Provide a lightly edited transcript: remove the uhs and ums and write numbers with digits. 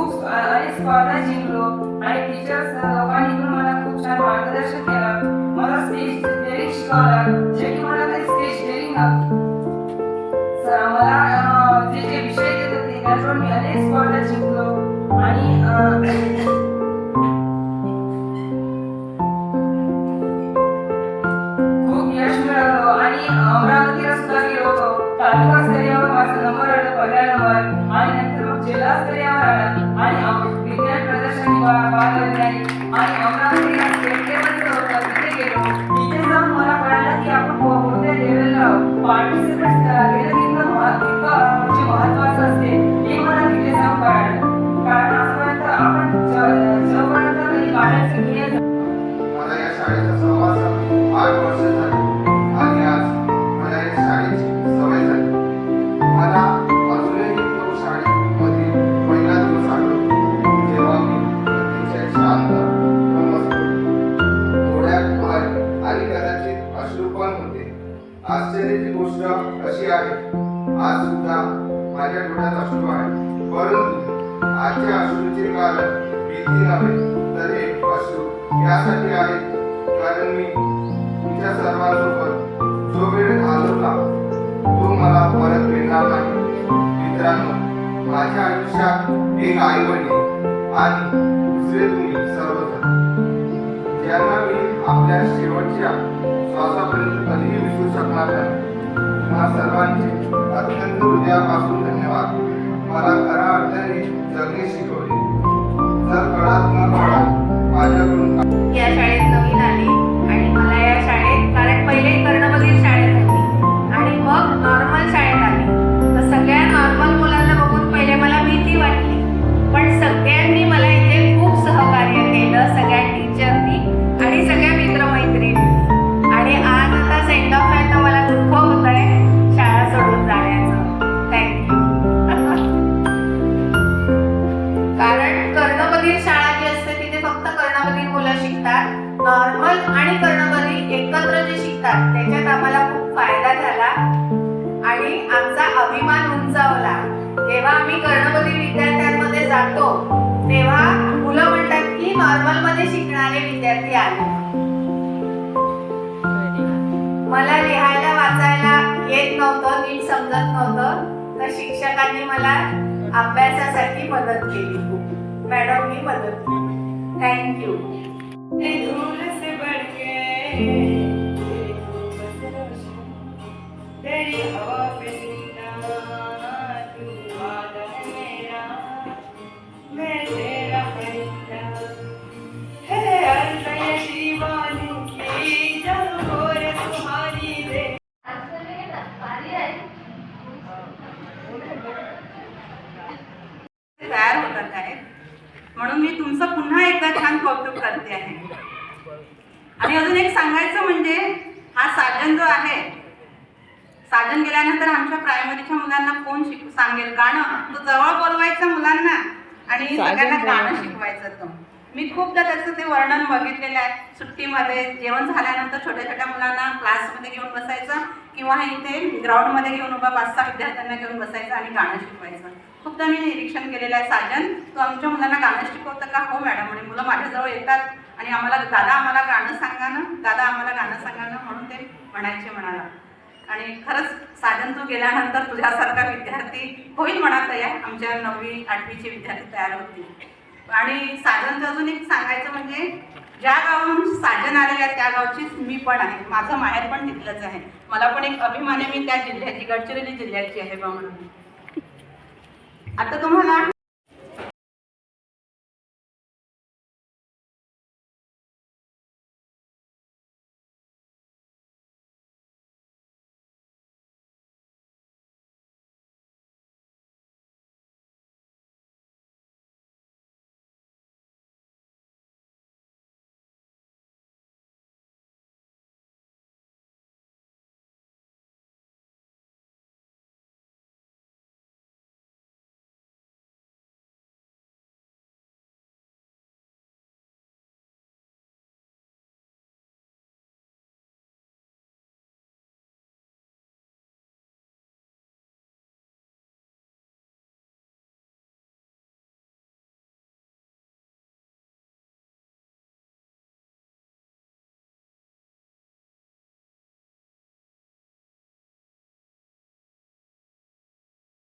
खूप अनेक स्पर्धा जिंकलो आणि टीचर्स लोकांनी पण मला खूप छान मार्गदर्शन केलं. मला स्टेज डेअरिंग शिकवलं, जे की मला काही स्टेज डेअरिंग नव्हती. मला जे जे विषय देत होते त्याच्यावर मी अनेक स्पर्धा जिंकलो आणि खूप यश मिळवलं आणि अमरावतीला सुद्धा गेलो होतो. तालुका स्तरावर माझा नंबर आला, पहिला नंबर, आणि नंतर मग जिल्हा स्तरावर आला आणि विज्ञान प्रदर्शनी भाग घेतली आणि अमरावतीला स्टेट लेवलचं होतं, तिथे गेलो. तिथे जाऊन मला कळालं की आपण कोणत्या लेवलला पार्टिसिपेट केलं किंवा म्हणजे महत्त्वाचं असते हे मला तिथे जाऊन कळालं. कारण आजपर्यंत आपण जोपर्यंत कधी गाण्याचं दुनिया मला या शाळेचा सहवासात 8 वर्ष झाली आणि आज मला या शाळेची सवय झाली. मला अजूनही तो शाळेमध्ये पहिला दिवस आठवतो, जेव्हा मी अतिशय शांत व मस्त, डोळ्यात भर आणि कदाचित अश्रू पण होते. आश्चर्याची गोष्ट अशी आहे, आज सुद्धा माझ्या डोळ्यात अश्रू आहे, परंतु आजच्या अश्रूचे कारण भीती नव्हे तर हे अश्रू यासाठी आहे कारण मी तुमच्या सर्वांसोबत जो वेळ घालवला तो मला परत मिळणार नाही. मित्रांनो, माझ्या आयुष्यात एक आई वडील आणि दुसरे तुम्ही सर्वजण, ज्यांना मी आपल्या शेवटच्या श्वासापर्यंत कधीही विसरू शकणार नाही. तुम्हा सर्वांचे अत्यंत हृदयापासून धन्यवाद. मला खऱ्या अर्थाने जगणे शिकवले. जर कळत न कळत माझ्याकडून या शाळेत नवीन आली आणि मला या शाळेत, कारण पहिले कर्णबधीर शाळेत होती आणि मग नॉर्मल शाळेत आली, तर सगळ्या नॉर्मल मुलांना बघून पहिले मला भीती वाटली, पण सगळ्यांनी मला इथे खूप सहकार्य केलं, सगळ्या टीचरनी आणि सगळ्या मित्रमैत्रिणींनी. आणि आज आता सेंड ऑफ आहे तर मला दुःख होत आहे शाळा सोडून जाण्याचं. थँक्यू. कारण कर्णबधीर शाळा जी असते तिथे फक्त कर्णबधीर मुलं शिकतात, नॉर्मल आणि कर्णबधीर एकत्र जे शिकतात त्याच्यात आम्हाला खूप फायदा झाला आणि आमचा अभिमान उंचावला. जेव्हा आम्ही कर्णबधीर विद्यार्थ्यांमध्ये जातो तेव्हा मुलं म्हणतात की नॉर्मल मध्ये शिकणारे विद्यार्थी आले. मला लिहायला वाचायला येत नव्हतं, नीट समजत नव्हतं, तर शिक्षकांनी मला अभ्यासासाठी मदत केली, खूप मॅडमनी मदत केली. थँक्यू. धूल से बढ़ के तेरी हवा पे जीना, तू वादा मेरा, मैं तेरा परिंदा, है अर्ज़ ये दीवानी की, जब गोरे सुहानी दे. तयार होतात आहेत म्हणून मी तुमचं पुन्हा एकदा छान कौतुक करते आहे. आणि अजून एक सांगायचं म्हणजे हा साजन जो आहे, साजन गेल्यानंतर आमच्या प्रायमरीच्या मुलांना कोण सांगेल गाणं, तो जवळ बोलवायचं मुलांना आणि सगळ्यांना गाणं शिकवायचं. तो मी खूपदा त्याचं ते वर्णन बघितलेलं आहे. सुट्टीमध्ये जेवण झाल्यानंतर छोट्या छोट्या मुलांना क्लासमध्ये घेऊन बसायचं किंवा इथे ग्राउंडमध्ये घेऊन उभा 5-6 विद्यार्थ्यांना घेऊन बसायचं आणि गाणं शिकवायचं. खूपदा मी निरीक्षण केलेलं आहे. साजन, तू आमच्या मुलांना गाणं शिकवतं का? हो मॅडम. आणि मुलं माझ्याजवळ येतात आणि दादा आम्हाला गाणं सांगा ना, दादा आम्हाला गाणं सांगा ना, म्हणून ते म्हणायचे म्हणाला. आणि खरंच साजन, तू गेल्यानंतर तुझ्यासारखा विद्यार्थी होईल म्हणा तयार. आमच्या 9वी 8वीचे विद्यार्थी तयार होतील. आणि साजनचं अजून एक सांगायचं म्हणजे ज्या गावाहून साजन आलेलं आहे त्या गावचीच मी पण आहे. माझं माहेर पण तिथलंच आहे. मला पण एक अभिमान आहे, मी त्या जिल्ह्याची, गडचिरोली जिल्ह्याची आहे बा म्हणून. आता तुम्हाला